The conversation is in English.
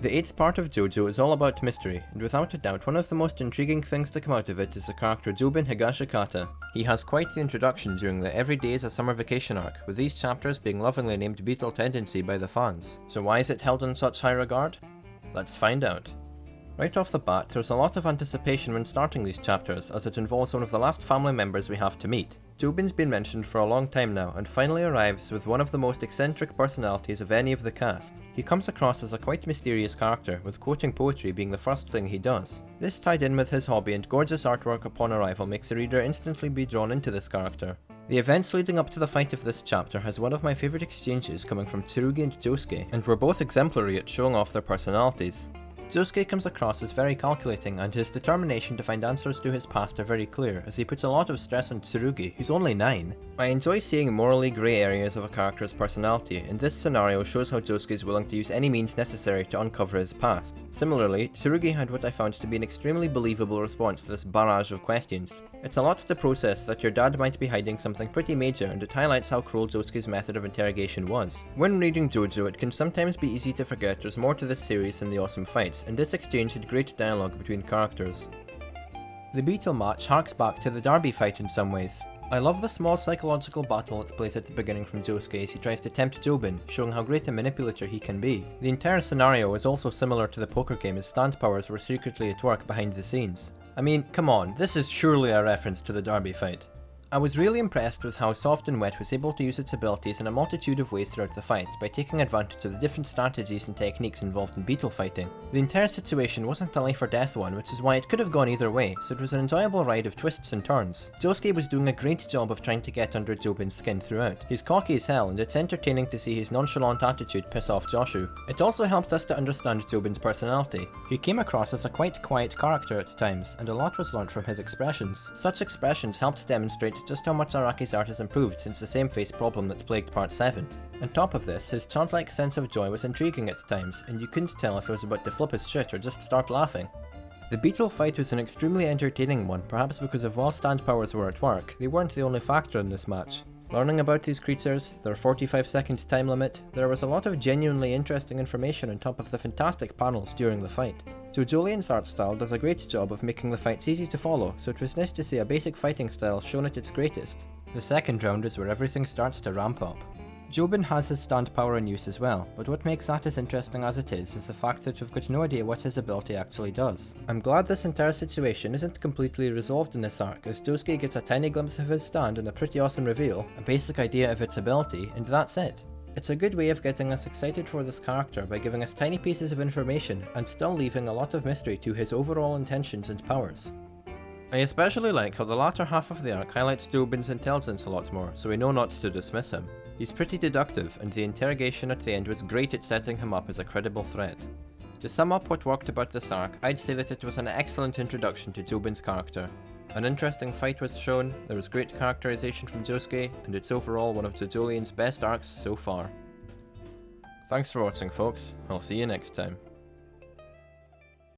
The 8th part of JoJo is all about mystery, and without a doubt one of the most intriguing things to come out of it is the character Josuke Higashikata. He has quite the introduction during the Every Day is a Summer Vacation arc, with these chapters being lovingly named Beetle Tendency by the fans. So why is it held in such high regard? Let's find out. Right off the bat, there's a lot of anticipation when starting these chapters, as it involves one of the last family members we have to meet. Jobin's been mentioned for a long time now, and finally arrives with one of the most eccentric personalities of any of the cast. He comes across as a quite mysterious character, with quoting poetry being the first thing he does. This tied in with his hobby and gorgeous artwork upon arrival makes the reader instantly be drawn into this character. The events leading up to the fight of this chapter has one of my favourite exchanges coming from Tsurugi and Josuke, and were both exemplary at showing off their personalities. Josuke comes across as very calculating, and his determination to find answers to his past are very clear, as he puts a lot of stress on Tsurugi, who's only 9. I enjoy seeing morally grey areas of a character's personality, and this scenario shows how Josuke is willing to use any means necessary to uncover his past. Similarly, Tsurugi had what I found to be an extremely believable response to this barrage of questions. It's a lot to process that your dad might be hiding something pretty major, and it highlights how cruel Josuke's method of interrogation was. When reading JoJo, it can sometimes be easy to forget there's more to this series than the awesome fights, and this exchange had great dialogue between characters. The Beetle match harks back to the Derby fight in some ways. I love the small psychological battle it plays at the beginning from Josuke as he tries to tempt Jobin, showing how great a manipulator he can be. The entire scenario is also similar to the poker game, as stand powers were secretly at work behind the scenes. I mean, come on, this is surely a reference to the Derby fight. I was really impressed with how Soft and Wet was able to use its abilities in a multitude of ways throughout the fight, by taking advantage of the different strategies and techniques involved in beetle fighting. The entire situation wasn't a life or death one, which is why it could have gone either way, so it was an enjoyable ride of twists and turns. Josuke was doing a great job of trying to get under Jobin's skin throughout. He's cocky as hell, and it's entertaining to see his nonchalant attitude piss off Joshu. It also helped us to understand Jobin's personality. He came across as a quite quiet character at times, and a lot was learnt from his expressions. Such expressions helped demonstrate just how much Araki's art has improved since the same face problem that plagued part 7. On top of this, his childlike sense of joy was intriguing at times, and you couldn't tell if he was about to flip his shit or just start laughing. The beetle fight was an extremely entertaining one, perhaps because of while stand powers were at work, they weren't the only factor in this match. Learning about these creatures, their 45-second time limit, there was a lot of genuinely interesting information on top of the fantastic panels during the fight. JoJolion's art style does a great job of making the fights easy to follow, so it was nice to see a basic fighting style shown at its greatest. The second round is where everything starts to ramp up. Jobin has his stand power in use as well, but what makes that as interesting as it is the fact that we've got no idea what his ability actually does. I'm glad this entire situation isn't completely resolved in this arc, as Josuke gets a tiny glimpse of his stand and a pretty awesome reveal, a basic idea of its ability, and that's it. It's a good way of getting us excited for this character by giving us tiny pieces of information and still leaving a lot of mystery to his overall intentions and powers. I especially like how the latter half of the arc highlights Jobin's intelligence a lot more, so we know not to dismiss him. He's pretty deductive, and the interrogation at the end was great at setting him up as a credible threat. To sum up what worked about this arc, I'd say that it was an excellent introduction to Jobin's character. An interesting fight was shown, there was great characterization from Josuke, and it's overall one of JoJolion's best arcs so far. Thanks for watching folks, I'll see you next time.